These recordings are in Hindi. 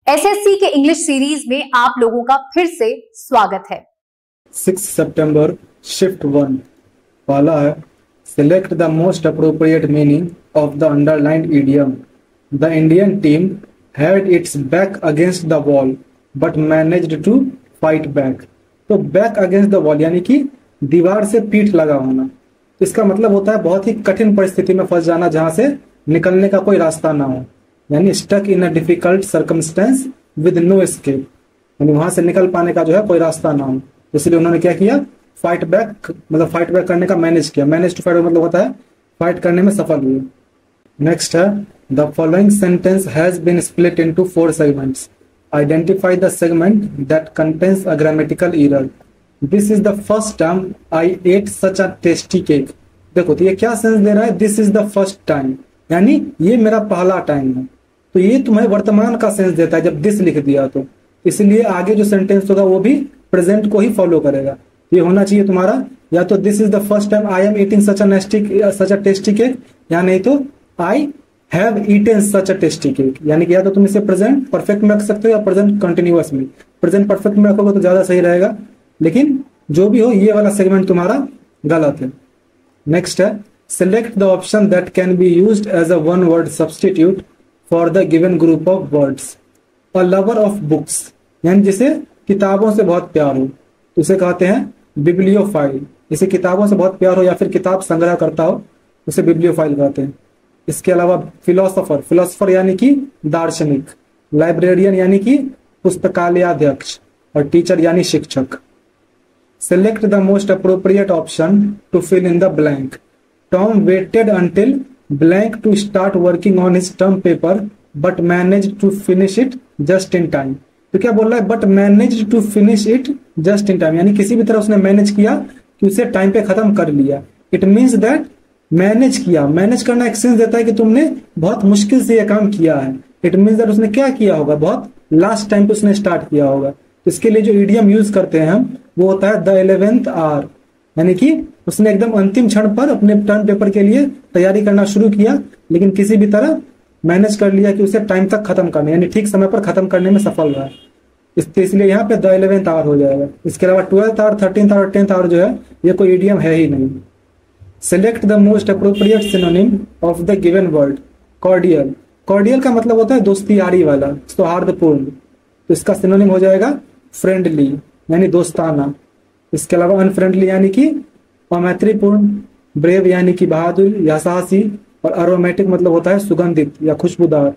एसएससी के इंग्लिश सीरीज में आप लोगों का फिर से स्वागत है। 6 सितंबर शिफ्ट 1 पहला है select the most appropriate meaning of the underlined idiom. The Indian team had its back against the wall but managed to fight back. तो बैक अगेंस्ट द वॉल यानी कि दीवार से पीठ लगा होना। इसका मतलब होता है बहुत ही कठिन परिस्थिति में फंस जाना जहां से निकलने का कोई रास्ता ना हो, यानी stuck in a difficult circumstance with no escape, यानी वहां से निकल पाने का जो है कोई रास्ता ना हो। इसलिए उन्होंने क्या किया, फाइट बैक, मतलब फाइट बैक करने का मैनेज किया। मैनेज टू फाइट मतलब होता है फाइट करने में सफल हुए। नेक्स्ट है the following sentence has been split into 4 segments. Identify the segment that contains a grammatical error. This is the first time I ate such a tasty cake. देखो तो ये क्या सेंस दे रहा है, this is the first time, यानी ये मेरा पहला टाइम है। तो ये तुम्हें वर्तमान का सेंस देता है जब दिस लिख दिया तो, इसलिए आगे जो सेंटेंस होगा वो भी प्रेजेंट को ही फॉलो करेगा। ये होना चाहिए तुम्हारा या तो this is the first time I am eating such a tasty cake, या नहीं तो I have eaten such a tasty cake. यानी कि या तो तुम इसे प्रेजेंट परफेक्ट में रख सकते हो या प्रेजेंट कंटिन्यूअस में। प्रेजेंट परफेक्ट में रखोगे तो ज्यादा सही रहेगा, लेकिन जो भी हो ये वाला सेगमेंट तुम्हारा गलत है। नेक्स्ट है select the option that can be used as a one word substitute for the given group of words. A lover of books, यानी जिसे किताबों से बहुत प्यार हो तो उसे कहते हैं बिब्लियोफाइल। जिसे किताबों से बहुत प्यार हो या फिर किताब संग्रह करता हो उसे बिब्लियोफाइल कहते हैं। इसके अलावा फिलोसोफर यानी कि दार्शनिक, लाइब्रेरियन यानी कि पुस्तकालयाध्यक्ष, और टीचर यानी शिक्षक। Select the most appropriate option to fill in the blank. Tom waited until blank to start working on his term paper but managed to finish it just in time. तो क्या बोल रहा है, but managed to finish it just in time, यानी किसी भी तरह उसने मैनेज किया कि उसे टाइम पे खत्म कर लिया। It means that मैनेज किया, मैनेज करना एक सेंस देता है कि तुमने बहुत मुश्किल से यह काम किया है। It means that उसने क्या किया होगा, बहुत लास्ट टाइम पे उसने स्टार्ट किया होगा। तो इसके लिए जो इडियम यूज करते हैं हम वो होता है द 11th hour, यानी कि उसने एकदम अंतिम क्षण पर अपने टर्म पेपर के लिए तैयारी करना शुरू किया लेकिन किसी भी तरह मैनेज कर लिया कि उसे टाइम तक खत्म करना, यानी ठीक समय पर खत्म करने में सफल रहा। इसलिए यहाँ पे द 11th hour हो जाएगा। इसके अलावा 12th hour, 13th hour, 10th hour जो है ये कोई इडियम है ही नहीं। Select the most appropriate synonym of the given word. Cordial, cordial का मतलब होता है दोस्ती यारी वाला, सौहार्दपूर्ण। तो इसका सिनोनिम हो जाएगा फ्रेंडली, यानी दोस्ताना। इसके अलावा अनफ्रेंडली यानी कि अमैत्रीपूर्ण, ब्रेव यानी कि बहादुर या साहसी, और अरोमेटिक मतलब होता है सुगंधित या खुशबूदार।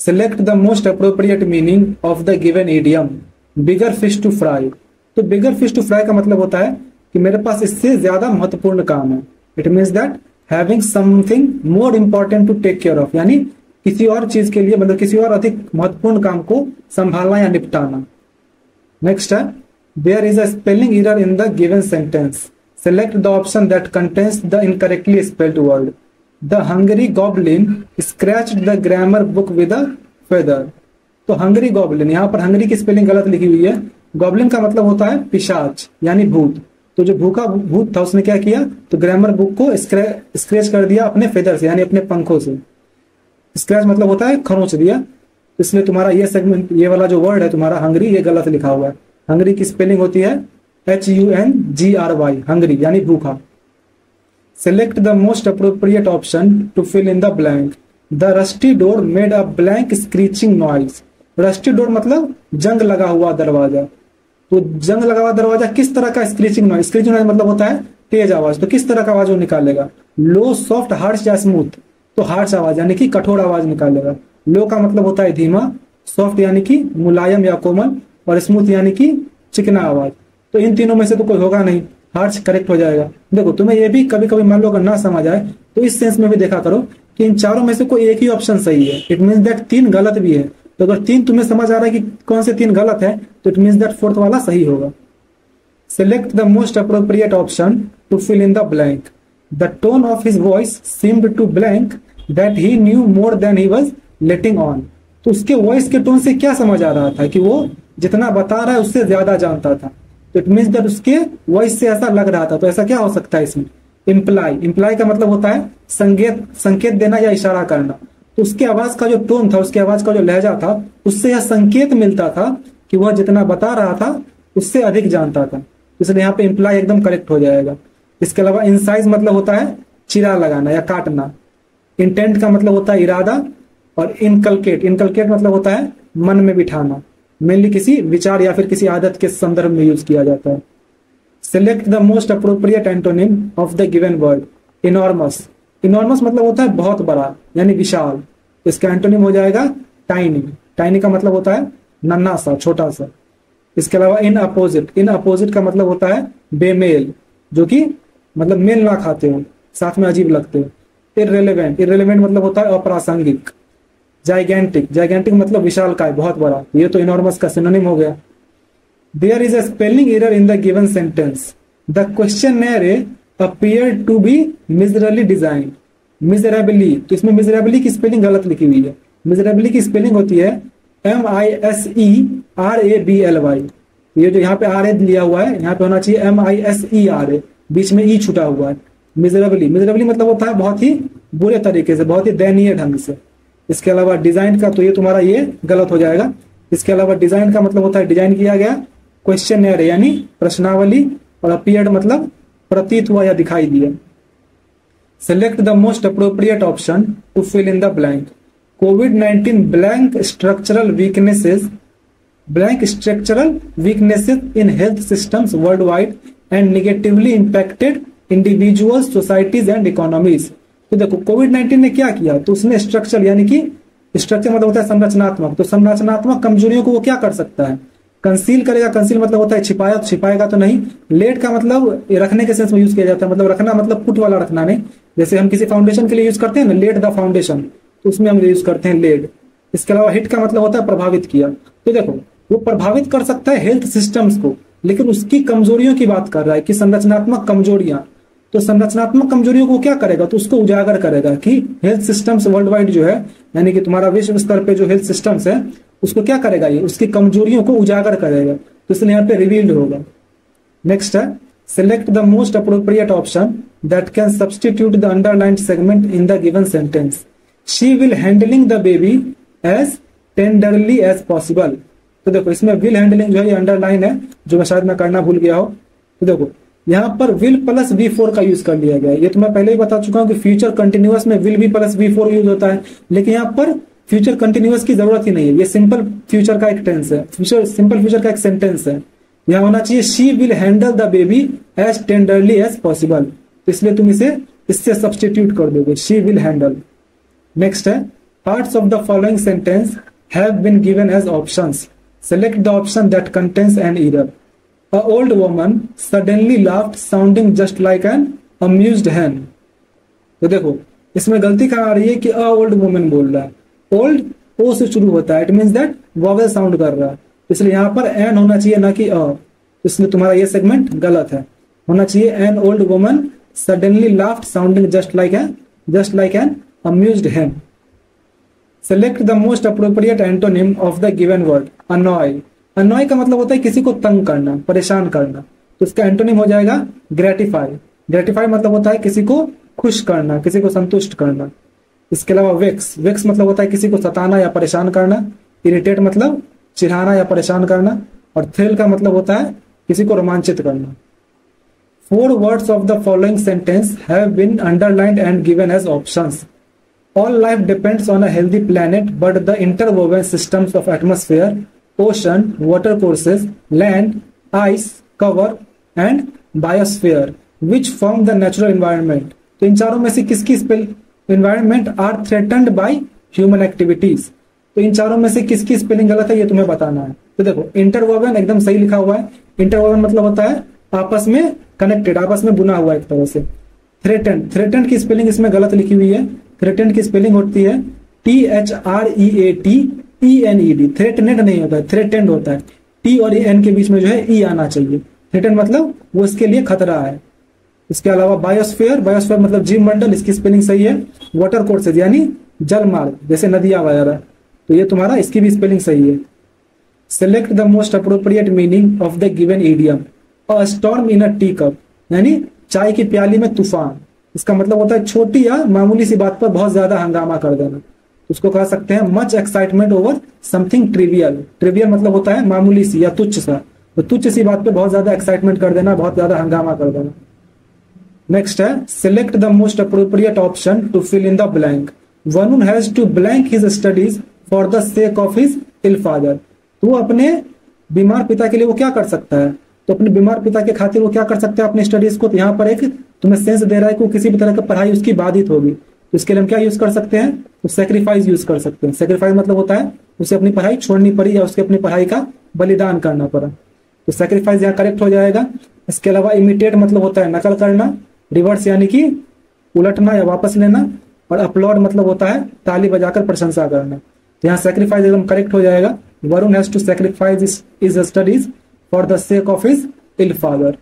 Select the most appropriate meaning of the given idiom. Bigger fish to fry. तो बिगर फिश टू फ्राई का मतलब होता है कि मेरे पास इससे ज्यादा महत्वपूर्ण काम है। It means that having something more important to take care of, यानी किसी और चीज के लिए, मतलब किसी और अधिक महत्वपूर्ण काम को संभालना या निपटाना। नेक्स्ट है there is a spelling error in the given sentence. Select the option that contains the incorrectly spelled word. The hungry goblin scratched the grammar book with a feather. तो hungry goblin, यहाँ पर hungry की स्पेलिंग गलत लिखी हुई है। goblin का मतलब होता है पिशाच यानी भूत। तो जो भूखा भूत था उसने क्या किया, तो ग्रामर बुक को स्क्रैच कर दिया अपने फेदर से, यानी अपने पंखों से। स्क्रैच मतलब होता है खरोंच दिया। इसलिए तुम्हारा ये सेगमेंट, ये वाला जो वर्ड है तुम्हारा हंगरी, ये गलत लिखा हुआ है। हंगरी की स्पेलिंग होती है HUNGRY, हंगरी यानी भूखा। Select the most appropriate option to fill in the blank. The rusty door made a blank screeching noise. Rusty door मतलब जंग लगा हुआ दरवाजा। तो जंग लगा हुआ दरवाजा किस तरह का स्क्रीचिंग नॉइज, स्क्रीचिंग नॉइज मतलब होता है तेज आवाज। तो किस तरह का आवाज वो निकालेगा, लो, सॉफ्ट, हार्श या स्मूथ। तो हार्श आवाज यानी कि कठोर आवाज निकालेगा। लो का मतलब होता है धीमा, सॉफ्ट यानी कि मुलायम या कोमल, और स्मूथ यानी कि चिकना आवाज। तो इन तीनों में से तो कोई होगा नहीं, हार्श करेक्ट हो जाएगा। देखो तुम्हें ये भी कभी कभी मान लो अगर ना समझ आए तो इस सेंस में भी देखा करो कि इन चारों में से कोई एक ही ऑप्शन सही है। इट मीन्स दैट 3 गलत भी है। तो अगर 3 तुम्हें समझ आ रहा है कि कौन से 3 गलत है तो इट मीन्स दैट 4th वाला सही होगा। Select the most appropriate option to fill in the blank. The tone of his voice seemed to blank that he knew more than he was letting on. तो उसके वॉइस के टोन से क्या समझ आ रहा था कि वो जितना बता रहा है उससे ज्यादा जानता था। तो इट मीन्स दैट उसके वॉइस से ऐसा लग रहा था। तो ऐसा क्या हो सकता है इसमें, इम्प्लाई। इम्प्लाई का मतलब होता है संकेत देना या इशारा करना। तो उसके आवाज का जो टोन था, उसके आवाज का जो लहजा था, उससे यह संकेत मिलता था कि वह जितना बता रहा था उससे अधिक जानता था। इसलिए यहाँ पे इम्प्लाई एकदम करेक्ट हो जाएगा। इसके अलावा इंसाइज मतलब होता है चिरा लगाना या काटना। इंटेंट का मतलब होता है इरादा। और इनकलकेट, इनकलकेट मतलब होता है मन में बिठाना। मेनली किसी विचार या फिर किसी आदत के संदर्भ में यूज किया जाता है। Select the most appropriate antonym of the given word. Enormous, enormous मतलब होता है बहुत बड़ा यानी विशाल। इसका एंटोनिम हो जाएगा टाइनी। टाइनी का मतलब होता है नन्हा सा, छोटा सा। इसके अलावा इन अपोजिट, इन अपोजिट का मतलब होता है बेमेल, जो कि मतलब मेल ना खाते हो, साथ में अजीब लगते हो। इररेलेवेंट, इररेलेवेंट मतलब होता है अप्रासंगिक। जाइगेंटिक, जाइगेंटिक मतलब विशाल काय, बहुत बड़ा। ये तो इनॉर्मस का सिनोनिम हो गया। There is a spelling error in the given sentence. The questioner appeared to be miserably designed। Miserably, तो इसमें मिजरेबली की स्पेलिंग गलत लिखी हुई है। मिजरेबली की स्पेलिंग होती है MISERABLY। ये जो यहाँ पे RA लिया हुआ है, यहाँ पे होना चाहिए MISERA, बीच में ई छुटा हुआ है। मिजरेबली, मिजरेबली मतलब होता है बहुत ही बुरे तरीके से, बहुत ही दयनीय ढंग से। इसके अलावा डिजाइन का, तो ये तुम्हारा ये गलत हो जाएगा। इसके अलावा डिजाइन का मतलब होता है डिजाइन किया गया। क्वेश्चनर यानी प्रश्नावली। और अपीयर्ड मतलब प्रतीत हुआ या दिखाई दिया। Select the most appropriate option to fill in the blank. COVID-19 blank structural weaknesses, blank structural weaknesses in health systems world wide and negatively impacted individuals, societies and economies. तो देखो COVID-19 ने क्या किया, तो उसने स्ट्रक्चर यानी कि स्ट्रक्चर मतलब होता है संरचनात्मक, तो संरचनात्मक कमजोरियों को वो क्या कर सकता है, कंसील करेगा। कंसील मतलब होता है छिपाया, तो छिपाएगा तो नहीं। लेड का मतलब रखने के सेंस में यूज किया जाता है, मतलब रखना मतलब पुट वाला रखना नहीं। जैसे हम किसी फाउंडेशन के लिए यूज करते हैं ना, लेड द फाउंडेशन, तो उसमें हम यूज करते हैं लेड। इसके अलावा हिट का मतलब होता है प्रभावित किया। तो देखो वो प्रभावित कर सकता है हेल्थ सिस्टम्स को, लेकिन उसकी कमजोरियों की बात कर रहा है कि संरचनात्मक कमजोरियां। तो संरचनात्मक कमजोरियों को क्या करेगा, तो उसको उजागर करेगा कि हेल्थ सिस्टम्स वर्ल्ड वाइड जो है, यानी कि तुम्हारा विश्व स्तर पे जो हेल्थ सिस्टम्स है, उसको क्या करेगा, ये उसकी कमजोरियों को उजागर करेगा। तो इसलिए यहाँ पे रिवील्ड होगा। नेक्स्ट है select the most appropriate option that can substitute the underlined segment in the given sentence. She will handling the baby as tenderly as possible. तो देखो इसमें विल हैंडलिंग जो है अंडरलाइन है, जो मैं शायद मैं करना भूल गया हो। तो देखो यहाँ पर विल प्लस V4 का यूज कर लिया गया है। ये तो मैं पहले ही बता चुका हूँ कि फ्यूचर कंटिन्यूअस में विल भी प्लस V4 यूज होता है, लेकिन यहाँ पर फ्यूचर कंटिन्यूअस की जरूरत ही नहीं है। ये सिंपल फ्यूचर का एक टेंस है, फ्यूचर सिंपल फ्यूचर का एक सेंटेंस है। यहाँ होना चाहिए she will handle the baby as tenderly as possible. तो इसलिए तुम इसे इससे सब्सटीट्यूट कर दोगे, शी विल हैंडल। नेक्स्ट है parts of the following sentence have been given as options. Select the option that contains an error. A old woman suddenly laughed sounding just like an amused hen। तो देखो इसमें गलती कहाँ आ रही है कि a old woman बोल रहा है। old o से शुरू होता है, it means that vowel sound कर रहा है, इसलिए यहाँ पर एन होना चाहिए ना कि अ। इसलिए तुम्हारा ये सेगमेंट गलत है, होना चाहिए an old woman suddenly laughed sounding just like an amused hen। Select the most appropriate antonym of the given word. अनॉय, अनॉय का मतलब होता है किसी को तंग करना, परेशान करना। तो इसका एंटोनिम हो जाएगा ग्रेटिफाई। ग्रेटिफाई मतलब होता है किसी को खुश करना, किसी को संतुष्ट करना। इसके अलावा वेक्स, वेक्स मतलब होता है किसी को सताना या परेशान करना। इरिटेट मतलब चिढ़ाना या परेशान करना। और थ्रिल का मतलब होता है किसी को रोमांचित करना। 4 words of the following sentence have been underlined and given as options. All life depends on a healthy planet, but the interwoven systems of atmosphere, ocean, water courses, land, ice, cover, and biosphere, which form the natural environment. तो इन चारों में से किसकी environment are threatened by human activities? तो इन चारों में से किसकी स्पेलिंग गलत है ये तुम्हें बताना है। तो देखो इंटरवोवन एकदम सही लिखा हुआ है। इंटरवोवन मतलब होता है आपस में कनेक्टेड, आपस में बुना हुआ एक तरह से। थ्रेटेंड, थ्रेटेंड की स्पेलिंग इसमें गलत लिखी हुई है। थ्रेटेंड की स्पेलिंग होती है THREATENED। थ्रेटनेड नहीं होता है, थ्रेटेंड होता है। टी और एन के बीच में जो है ई आना चाहिए। थ्रेटेंड मतलब वो इसके लिए खतरा है। इसके अलावा बायोस्फीयर, बायोस्फीयर मतलब जीव मंडल, इसकी स्पेलिंग सही है। वाटर कोर्सेज यानी जल मार्ग, जैसे नदियां वगैरह, तो ये तुम्हारा इसकी भी स्पेलिंग सही है। Select the most appropriate meaning of the given idiom. A storm in a tea cup, यानी चाय की प्याली में तूफान। इसका मतलब होता है छोटी या मामूली सी बात पर बहुत ज्यादा हंगामा कर देना। उसको कह सकते हैं much excitement over something trivial. Trivial मतलब होता है मामूली सी या तुच्छ सा, तो तुच्छ सी बात पे बहुत ज्यादा एक्साइटमेंट कर देना, बहुत ज्यादा हंगामा कर देना। नेक्स्ट है select the most appropriate option to fill in the blank. Varun has to blank his studies for the sake of his ill father. तो अपने बीमार पिता के लिए वो क्या कर सकता है, तो अपने बीमार पिता के खातिर वो क्या कर सकता है अपनी स्टडीज को। तो यहाँ पर एक तुम्हें सेंस दे रहा है कि किसी भी तरह की पढ़ाई उसकी बाधित होगी, तो इसके लिए हम क्या यूज कर सकते हैं, तो सेक्रीफाइस यूज कर सकते हैं। सेक्रीफाइस मतलब होता है उसे अपनी पढ़ाई छोड़नी पड़ी या उसके अपनी पढ़ाई का बलिदान करना पड़ा, तो सेक्रीफाइस यहाँ करेक्ट हो जाएगा। इसके अलावा इमिटेट मतलब होता है नकल करना, रिवर्स यानी कि उलटना या वापस लेना, और अपलॉड मतलब होता है ताली बजाकर प्रशंसा करना। तो यहाँ सेक्रीफाइस एकदम करेक्ट हो जाएगा। Varun has to sacrifice his studies for the sake of his ill father.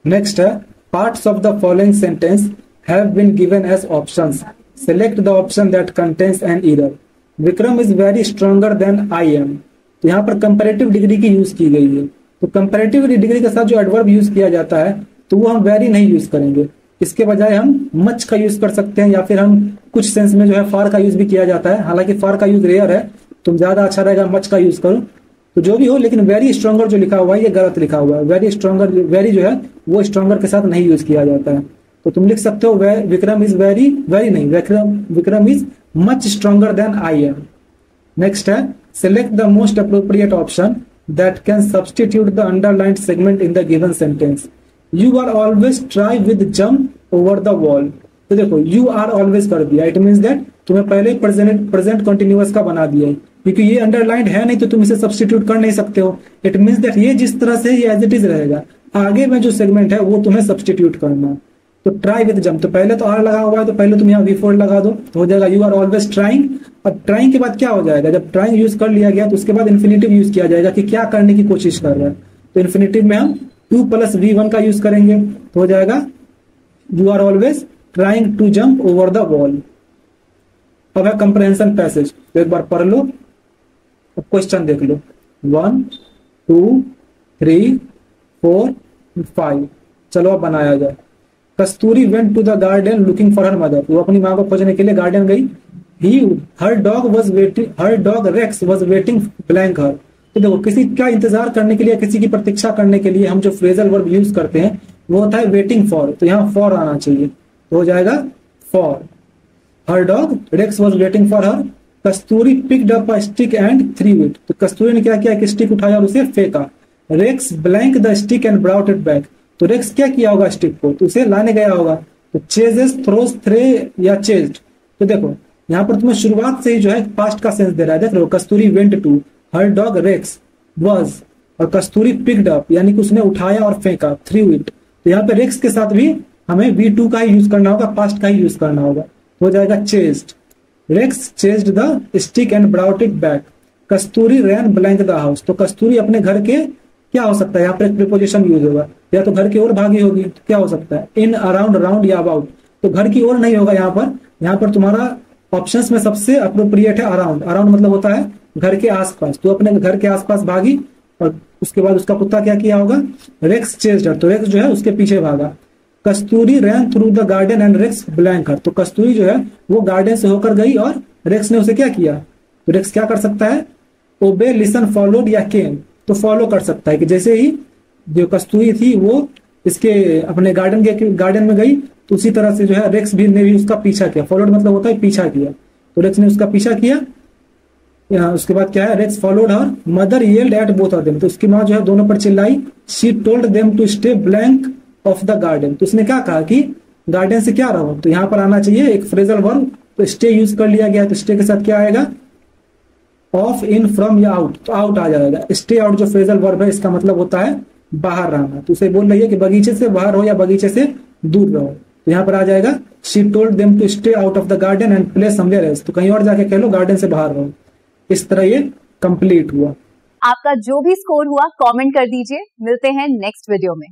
Next है parts of the following sentence have been given as options, select the option that contains an error. Vikram is very stronger than I am. तो यहाँ पर कंपैरेटिव डिग्री की यूज की गई है, तो कंपैरेटिव डिग्री के साथ जो एडवर्ब यूज किया जाता है तो वो हम वेरी नहीं यूज करेंगे, इसके बजाय हम मच का यूज कर सकते हैं, या फिर हम कुछ सेंस में जो है फार का यूज भी किया जाता है। हालांकि फार का यूज रेयर है, तो ज्यादा अच्छा रहेगा मच का यूज करो। तो जो भी हो, लेकिन वेरी स्ट्रॉन्गर जो लिखा हुआ है ये गलत लिखा हुआ है। वेरी स्ट्रॉन्गर, वेरी जो है वो स्ट्रॉन्गर के साथ नहीं यूज किया जाता है। तो तुम लिख सकते हो विक्रम इज वेरी, वेरी नहीं, Vikram is much stronger than I am. Next है select the most appropriate option that can substitute the underlined segment in the given sentence. You are always try with jump over the wall. तो देखो यू आर ऑलवेज कर दिया, इट मीन्स दैट तुम्हें पहले प्रेजेंट कंटिन्यूअस का बना दिया है, क्योंकि ये अंडरलाइंड है नहीं तो तुम इसे सब्सटीट्यूट कर नहीं सकते हो। इट मीन्स दैट ये जिस तरह से ये एज इट इज रहेगा, आगे में जो सेगमेंट है वो तुम्हें सब्सटीट्यूट करना है। तो ट्राई विद जंप, तो पहले तो आर लगा हुआ है तो पहले तुम यहाँ V4 लगा दो, तो हो जाएगा यू आर ऑलवेज ट्राइंग। अब ट्राइंग के बाद क्या हो जाएगा, जब ट्राइंग यूज कर लिया गया तो उसके बाद इन्फिनेटिव यूज किया जाएगा कि क्या करने की कोशिश कर रहा है। तो इन्फिनेटिव में हम 2 + V1 का यूज करेंगे, तो हो जाएगा you are always trying to jump over the wall. अब है कंप्रहेंशन पैसेज, तो एक बार पढ़ लो, अब क्वेश्चन देख लो। 1 2 3 4 5, चलो अब बनाया जाए। Kasturi went to the garden looking for her mother. वो अपनी माँ को खोजने के लिए गार्डन गई। Her dog Rex was waiting blank her. तो देखो किसी का इंतजार करने के लिए, किसी की प्रतीक्षा करने के लिए हम जो फ्रेजल वर्ब यूज करते हैं वो होता है वेटिंग फॉर, तो यहाँ फॉर आना चाहिए, तो हो जाएगा for. Her dog Rex was waiting for her. Kasturi picked up a stick and threw it. तो कस्तूरी ने क्या किया, एक स्टिक उठाया और उसे फेंका। Rex blank the stick and brought it back. तो रेक्स क्या किया होगा स्टिक को, तो उसे लाने गया होगा। तो चेजेस, थ्रोस, थ्रे या चेज्ड। तो देखो यहाँ पर तुम्हें शुरुआत से ही जो है पास्ट का सेंस दे रहा है। देख लो Kasturi went to, her dog Rex was, और कस्तूरी पिक्ड अप यानी कि उसने उठाया और फेंका, थ्रू इट। तो यहाँ पे रेक्स के साथ भी हमें V2 का ही यूज करना होगा, पास्ट का ही यूज करना होगा, तो हो जाएगा chased. Rex chased the stick and brought it back. Kasturi ran blank the house. तो कस्तूरी अपने घर के, क्या हो सकता है यहाँ पर एक प्रीपोजिशन यूज होगा, या तो घर की ओर भागी होगी, तो क्या हो सकता है इन, अराउंड, राउंड या अबाउट। तो घर की ओर नहीं होगा यहाँ पर तुम्हारा ऑप्शंस में सबसे अप्रोप्रिएट है अराउंड। अराउंड मतलब होता है घर के आसपास, तो अपने घर के आसपास भागी और उसके बाद उसका कुत्ता क्या किया होगा, रेक्स चेज्ड हर, तो रेक्स जो है उसके पीछे भागा। Kasturi ran through the garden and Rex blank her. तो कस्तूरी जो है वो गार्डन से होकर गई और रेक्स ने उसे क्या किया, तो रेक्स क्या कर सकता है, ओबे, लिसन, फॉलोड या केम। तो फॉलो कर सकता है कि जैसे ही जो कस्तूरी थी वो इसके अपने गार्डन में गई, तो उसी तरह से जो है रेक्स भी ने भी उसका पीछा किया। फॉलोड मतलब होता है पीछा किया, तो रेक्स ने उसका पीछा किया। उसके बाद क्या है, Rex followed her. Mother yelled at both of them. तो उसकी माँ जो है दोनों पर चिल्लाई। She told them to stay blank of the garden. तो उसने क्या कहा कि गार्डन से क्या रहो, तो यहाँ पर आना चाहिए एक फ्रेजल वर्ब, तो स्टे यूज कर लिया गया, तो स्टे के साथ क्या आएगा, ऑफ, इन, फ्रॉम या आउट, तो आउट आ जाएगा। स्टे आउट जो फ्रेजल वर्ब है इसका मतलब होता है बाहर रहना। तो उसे बोल रही है कि बगीचे से बाहर हो या बगीचे से दूर रहो, तो यहाँ पर आ जाएगा she told them to stay out of the garden and play somewhere else. तो कहीं और जाके कह लो गार्डन से बाहर रहो। इस तरह ये कंप्लीट हुआ। आपका जो भी स्कोर हुआ कमेंट कर दीजिए। मिलते हैं नेक्स्ट वीडियो में।